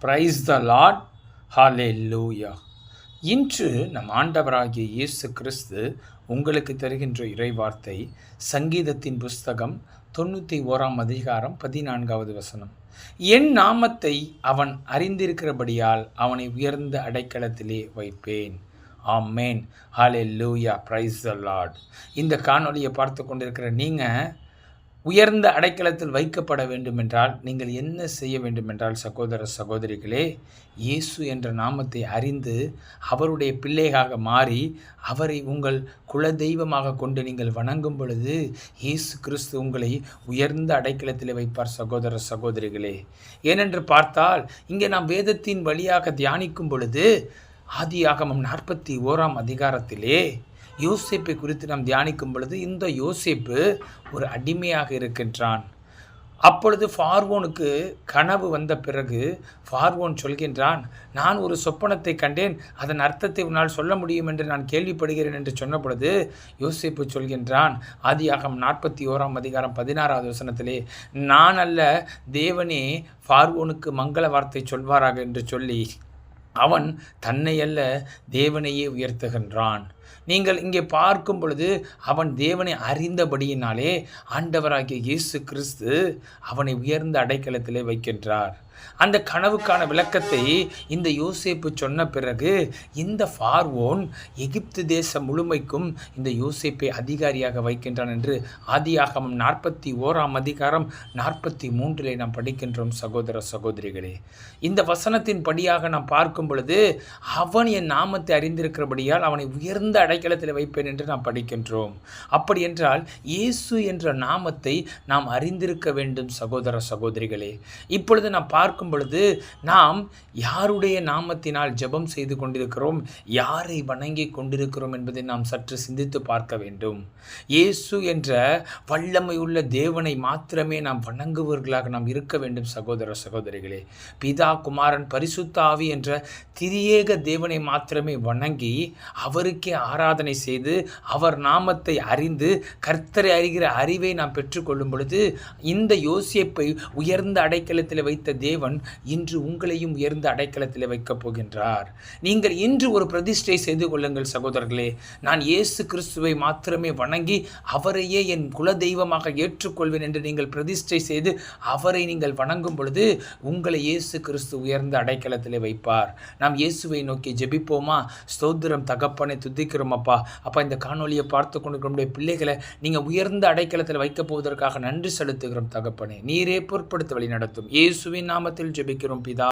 Price the Lord. ஹல்லேலூயா. இன்று நம் ஆண்டவராகிய இயேசு கிறிஸ்து உங்களுக்கு தருகின்ற இறைவார்த்தை சங்கீதத்தின் புஸ்தகம் 91 அதிகாரம் 14வது வசனம். என் நாமத்தை அவன் அறிந்திருக்கிறபடியால் அவனை உயர்ந்த அடைக்கலத்திலே வைப்பேன். Amen. Hallelujah. Praise the Lord. இந்த காணொலியை பார்த்து கொண்டிருக்கிற நீங்கள் உயர்ந்த அடைக்கலத்தில் வைக்கப்பட வேண்டுமென்றால் நீங்கள் என்ன செய்ய வேண்டுமென்றால், சகோதர சகோதரிகளே, இயேசு என்ற நாமத்தை அறிந்து அவருடைய பிள்ளையாக மாறி அவரை உங்கள் குலதெய்வமாக கொண்டு நீங்கள் வணங்கும் பொழுது இயேசு கிறிஸ்து உங்களை உயர்ந்த அடைக்கலத்தில் வைப்பார். சகோதர சகோதரிகளே, ஏனென்று பார்த்தால் இங்கே நாம் வேதத்தின் வழியாக தியானிக்கும் பொழுது ஆதியாகமம் 41 அதிகாரத்திலே யோசேப்பை குறித்து நாம் தியானிக்கும் பொழுது இந்த யோசேப்பு ஒரு அடிமையாக இருக்கின்றான். அப்பொழுது பார்வோனுக்கு கனவு வந்த பிறகு பார்வோன் சொல்கின்றான், நான் ஒரு சொப்பனத்தை கண்டேன், அதன் அர்த்தத்தை உன்னால் சொல்ல முடியும் என்று நான் கேள்விப்படுகிறேன் என்று சொன்ன பொழுது யோசேப்பு சொல்கின்றான், ஆதியாகமம் 41 அதிகாரம் 16வது வசனத்திலே, நான் அல்ல, தேவனே பார்வோனுக்கு மங்கள வார்த்தை சொல்வாராக என்று சொல்லி அவன் தன்னை அல்ல தேவனையே உயர்த்துகின்றான். நீங்கள் இங்கே பார்க்கும் பொழுது அவன் தேவனை அறிந்தபடியினாலே ஆண்டவராகிய இயேசு கிறிஸ்து அவனை உயர்ந்த அடைக்கலத்திலே வைக்கின்றார். அந்த கனவுக்கான விளக்கத்தை இந்த யோசேப்பு சொன்ன பிறகு இந்த பார்வோன் எகிப்து தேசம் முழுமைக்கும் இந்த யோசேப்பை அதிகாரியாக வைக்கின்றான் என்று ஆதியாகமம் 41 அதிகாரம் 43 நாம் படிக்கின்றோம். சகோதர சகோதரிகளே, இந்த வசனத்தின் படியாக நாம் பார்க்கும் பொழுது அவன் என் நாமத்தை அறிந்திருக்கிறபடியால் அவனை உயர்ந்த அடைக்கலத்தில் வைப்பேன் என்று நாம் படிக்கின்றோம். அப்படி என்றால் இயேசு என்ற நாமத்தை நாம் அறிந்திருக்க வேண்டும். சகோதர சகோதரிகளே, இப்பொழுது நாம் பார்க்கும் பொழுது நாம் யாருடைய நாமத்தினால் ஜெபம் செய்து கொண்டிருக்கிறோம், யாரை வணங்கி கொண்டிருக்கிறோம் என்பதை நாம் சற்று சிந்தித்து பார்க்க வேண்டும். இயேசு என்ற வல்லமை உள்ள தேவனை மாத்திரமே நாம் வணங்குவர்களாக நாம் இருக்க வேண்டும். சகோதர சகோதரிகளே, பிதா, குமாரன், பரிசுத்த ஆவி என்ற திரியேக தேவனை மாத்திரமே வணங்கி அவருக்கே ஆராதனை செய்து அவர் நாமத்தை அறிந்து கர்த்தரை அறிகிற அறிவை நாம் பெற்றுக்கொள்ளும் பொழுது இந்த யோசேப்பை உயர்ந்த அடைக்கலத்தில் வைத்த தேவன் இன்று உங்களையும் உயர்ந்த அடைக்கலத்தில் வைக்கப் போகின்றார். நீங்கள் இன்று ஒரு பிரதிஷ்டை செய்து கொள்ளுங்கள். சகோதரர்களே, நான் இயேசு கிறிஸ்துவை மாத்திரமே வணங்கி அவரையே என் குலதெய்வமாக ஏற்றுக்கொள்வேன் என்று நீங்கள் பிரதிஷ்டை செய்து அவரை நீங்கள் வணங்கும் பொழுது உங்களை இயேசு கிறிஸ்து உயர்ந்த அடைக்கலத்திலே வைப்பார். நாம் இயேசுவை நோக்கி ஜெபிப்போமா? ஸ்தோத்திரம் தகப்பனை, துதிக்கிறோம் அப்பா. அப்பா, இந்த காணொலியை பார்த்து கொண்டிருக்கிற பிள்ளைகளை நீங்கள் உயர்ந்த அடைக்கலத்தில் வைக்கப் போவதற்காக நன்றி செலுத்துகிறோம் தகப்பனே. நீரே பொறுப்படுத்த வழி நடத்தும். இயேசுவின் நாமத்தில் ஜெபிக்கிறோம் பிதா.